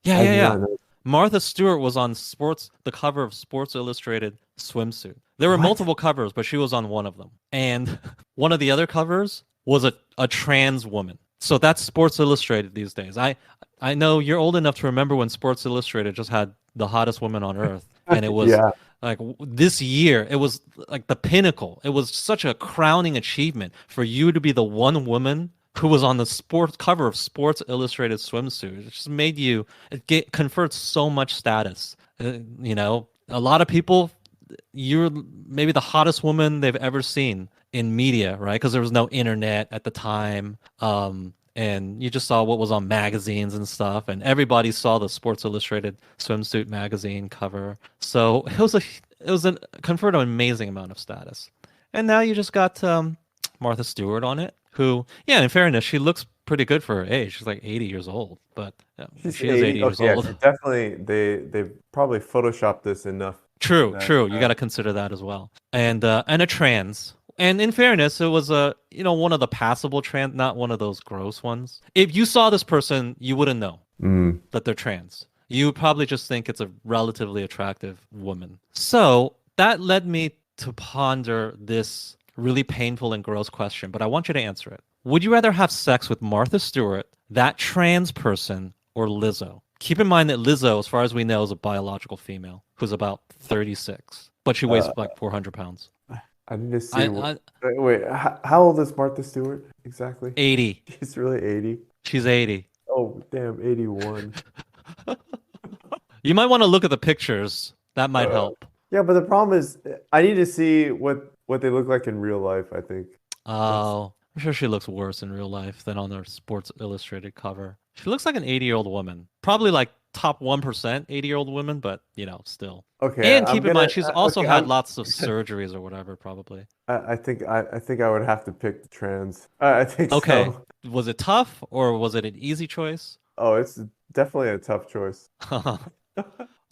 Yeah, I yeah, did yeah. not know. Martha Stewart was on the cover of Sports Illustrated swimsuit. There were What? multiple covers, but she was on one of them. And one of the other covers was a trans woman. So that's Sports Illustrated these days. I know you're old enough to remember when Sports Illustrated just had the hottest woman on earth, and it was Yeah. like this year, it was like the pinnacle. It was such a crowning achievement for you to be the one woman who was on the sports cover of Sports Illustrated swimsuit. It just made you conferred so much status. A lot of people, you're maybe the hottest woman they've ever seen in media, right? Because there was no internet at the time. And you just saw what was on magazines and stuff, and everybody saw the Sports Illustrated swimsuit magazine cover. So it was an conferred an amazing amount of status. And now you just got Martha Stewart on it, who, yeah, in fairness, she looks pretty good for her age. She's like 80 years old, but yeah, She's she is 80 80. years Okay, yeah, old. she definitely they probably photoshopped this enough True, that true. You got to consider that as well. And a trans. And in fairness, it was one of the passable trans, not one of those gross ones. If you saw this person, you wouldn't know mm, that they're trans. You would probably just think it's a relatively attractive woman. So that led me to ponder this really painful and gross question, but I want you to answer it. Would you rather have sex with Martha Stewart, that trans person, or Lizzo? Keep in mind that Lizzo, as far as we know, is a biological female who's about 36, but she weighs uh, like 400 pounds. I need to see what. I Wait, how old is Martha Stewart exactly? 80. She's really 80. She's 80. Oh, damn, 81. You might want to look at the pictures. That might Uh, help. yeah, but the problem is, I need to see what they look like in real life, I think. That's Oh, I'm sure she looks worse in real life than on her Sports Illustrated cover. She looks like an 80-year-old woman. Probably like top 1% 80-year-old woman, but still. okay. And keep in mind, she's also Okay, had lots of surgeries or whatever, probably. I think I would have to pick the trans. I think Okay. so. Was it tough or was it an easy choice? Oh, it's definitely a tough choice.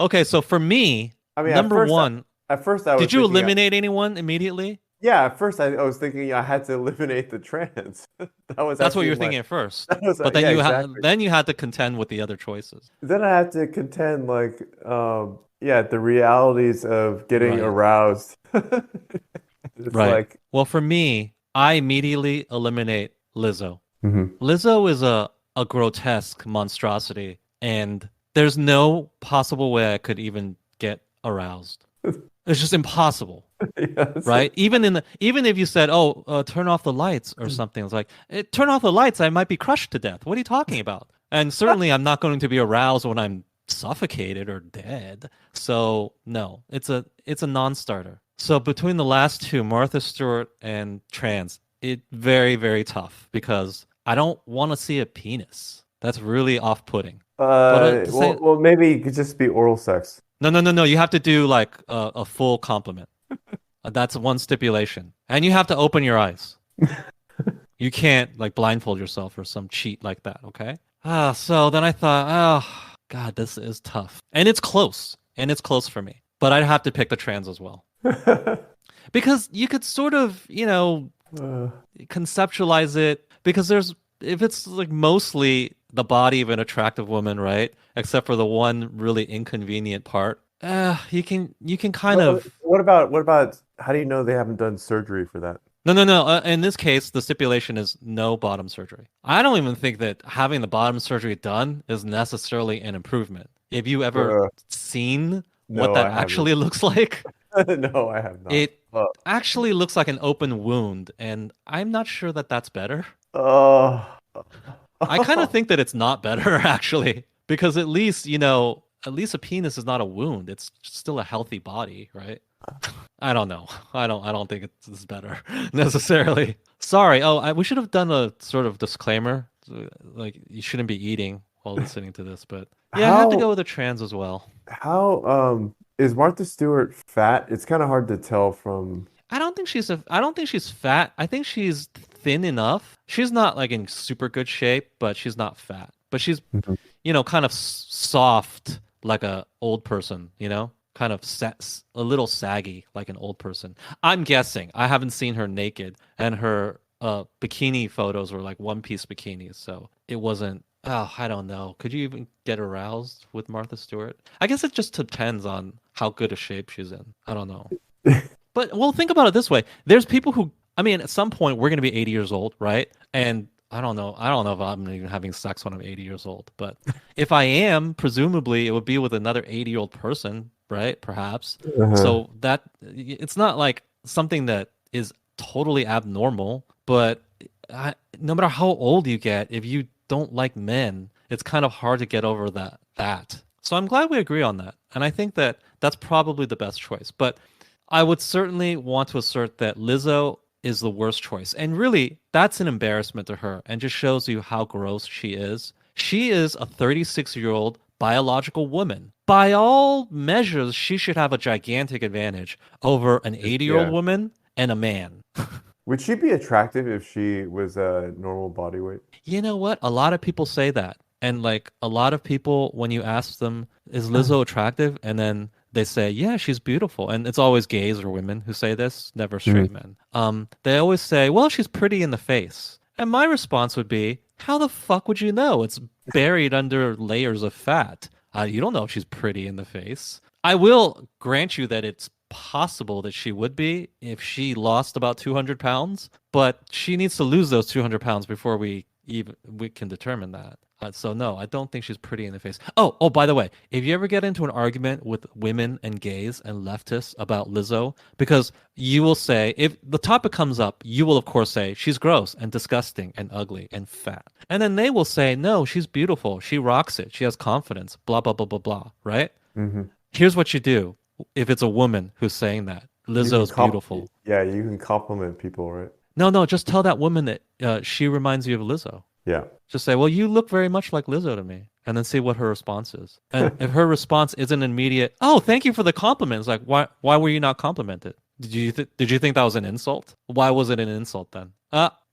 Okay, so for me, I mean, number one, at first I was did you thinking, eliminate anyone immediately? yeah, at first I was thinking I had to eliminate the trans. That was That's what actually you were my, thinking at first. that was, But yeah, exactly. then you had to contend with the other choices. Then I had to contend yeah, the realities of getting Right. aroused. It's Right. like, Well, for me, I immediately eliminate Lizzo. mhm. Lizzo is a grotesque monstrosity, and there's no possible way I could even get aroused. It's just impossible, Yes. right? Even if you said, "Oh, turn off the lights" or something, it's like, "Turn off the lights, I might be crushed to death." What are you talking about? And certainly, I'm not going to be aroused when I'm suffocated or dead. So no, it's a non-starter. So between the last two, Martha Stewart and trans, it very, very tough because I don't want to see a penis. That's really off-putting. But at the same, Maybe it could just be oral sex. no, no, no, no. You have to do like a full compliment. That's one stipulation, and you have to open your eyes. You can't like blindfold yourself or some cheat like that. Okay. So then I thought, oh God, this is tough, and it's close, for me. But I'd have to pick the trans as well because you could sort of, Uh, conceptualize it because there's if it's like mostly the body of an attractive woman, right? Except for the one really inconvenient part. You can kind of what about how do you know they haven't done surgery for that? no, no, no. In this case, the stipulation is no bottom surgery. I don't even think that having the bottom surgery done is necessarily an improvement. Have you ever Uh, seen what no, that I haven't. actually looks like? No, I have not. It actually looks like an open wound, and I'm not sure that that's better. Uh, I kind of oh, think that it's not better actually, because at least a penis is not a wound. It's still a healthy body, right? I don't know. I don't think it's better necessarily. Sorry. Oh, we should have done a sort of disclaimer. Like you shouldn't be eating while listening to this, but yeah, I have to go how with the trans as well. is Martha Stewart fat? It's kind of hard to tell from. I don't think she's fat. I think she's thin enough. She's not like in super good shape, but she's not fat. But she's, Mhm. kind of soft like a old person, kind of a little saggy like an old person. I'm guessing. I haven't seen her naked, and her bikini photos were like one piece bikinis, so it wasn't I don't know. Could you even get aroused with Martha Stewart? I guess it just depends on how good a shape she's in. I don't know. But well, think about it this way. There's people who, I mean, at some point we're going to be 80 years old, right? And I don't know. I don't know if I'm even having sex when I'm 80 years old. But if I am, presumably it would be with another 80-year-old person, right? Perhaps. Uh-huh. So that it's not like something that is totally abnormal. But no matter how old you get, if you don't like men, it's kind of hard to get over that. So I'm glad we agree on that. And I think that that's probably the best choice. But I would certainly want to assert that Lizzo is the worst choice. And really, that's an embarrassment to her and just shows you how gross she is. She is a 36-year-old biological woman. By all measures, she should have a gigantic advantage over an 80-year-old Yeah. woman and a man. Would she be attractive if she was a normal body weight? You know what? A lot of people say that. And like a lot of people, when you ask them, is Lizzo attractive? And then they say, yeah, she's beautiful. And it's always gays or women who say this, never straight Mhm. men. They always say, well, she's pretty in the face. And my response would be, how the fuck would you know? It's buried under layers of fat. You don't know if she's pretty in the face. I will grant you that it's possible that she would be if she lost about 200 pounds, but she needs to lose those 200 pounds before we can determine that. So no, I don't think she's pretty in the face. Oh, by the way, if you ever get into an argument with women and gays and leftists about Lizzo, because you will say, if the topic comes up, you will of course say she's gross and disgusting and ugly and fat. And then they will say, no, she's beautiful. She rocks it. She has confidence, blah, blah, blah, blah, blah, right? Hmm. Here's what you do if it's a woman who's saying that. You can Lizzo's beautiful. yeah, you can compliment people, right? No, no, just tell that woman that she reminds you of Lizzo. Yeah. Just say, well, you look very much like Lizzo to me. And then see what her response is. And if her response isn't immediate, oh, thank you for the compliment. It's like, why were you not complimented? Did you think that was an insult? Why was it an insult then?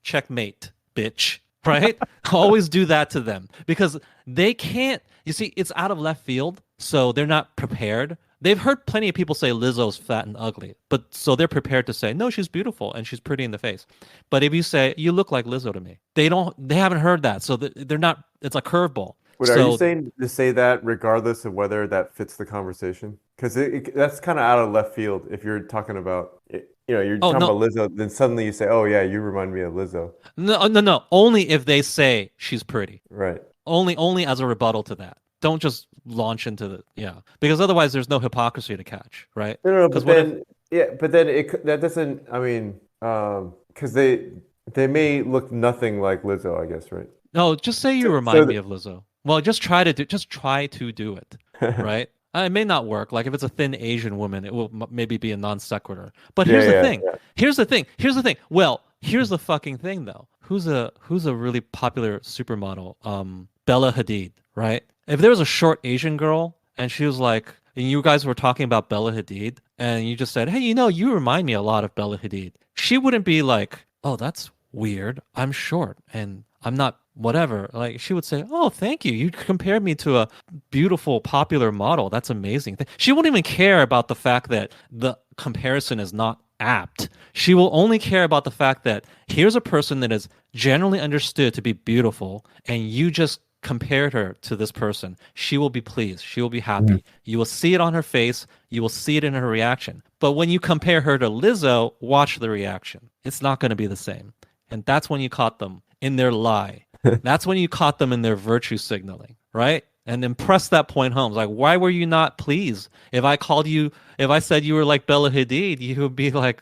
Checkmate, bitch. Right? Always do that to them because they can't, you see, it's out of left field, so they're not prepared. They've heard plenty of people say Lizzo's fat and ugly, but so they're prepared to say, no, she's beautiful and she's pretty in the face. But if you say, you look like Lizzo to me, they haven't heard that. So they're not, it's a curveball. What are you So, saying to say that regardless of whether that fits the conversation? Because that's kind of out of left field if you're talking about, you're oh, talking no, about Lizzo, then suddenly you say, oh yeah, you remind me of Lizzo. no, no, no. Only if they say she's pretty. Right. Only as a rebuttal to that. Don't just launch into the, yeah, because otherwise there's no hypocrisy to catch, right? No, no, Because but what if, then, yeah, but then that doesn't, I mean, because they may look nothing like Lizzo, I guess, right? no, just say you So remind me of Lizzo. Well, just try to do it, right? It may not work. Like if it's a thin Asian woman, it will maybe be a non sequitur. But yeah, here's the yeah, thing. yeah. Here's the thing. Here's the thing. Well, here's the fucking thing though. Who's a really popular supermodel? Bella Hadid, right? If there was a short Asian girl and she was like, and you guys were talking about Bella Hadid, and you just said, hey, you remind me a lot of Bella Hadid. She wouldn't be like, oh, that's weird. I'm short and I'm not whatever. Like she would say, "Oh, thank you. You compared me to a beautiful, popular model. That's amazing." She won't even care about the fact that the comparison is not apt. She will only care about the fact that here's a person that is generally understood to be beautiful, and you just compared her to this person. She will be pleased. She will be Mhm. happy. You will see it on her face. You will see it in her reaction. But when you compare her to Lizzo, watch the reaction. It's not going to be the same. And that's when you caught them in their lie. That's when you caught them in their virtue signaling, right? And then press that point home. It's like, why were you not pleased? If I said you were like Bella Hadid, you would be like,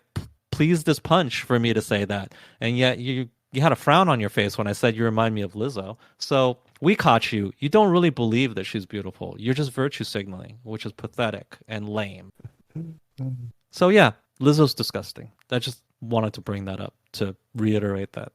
pleased as punch for me to say that. And yet you had a frown on your face when I said you remind me of Lizzo. So we caught you. You don't really believe that she's beautiful. You're just virtue signaling, which is pathetic and lame. So yeah, Lizzo's disgusting. I just wanted to bring that up to reiterate that.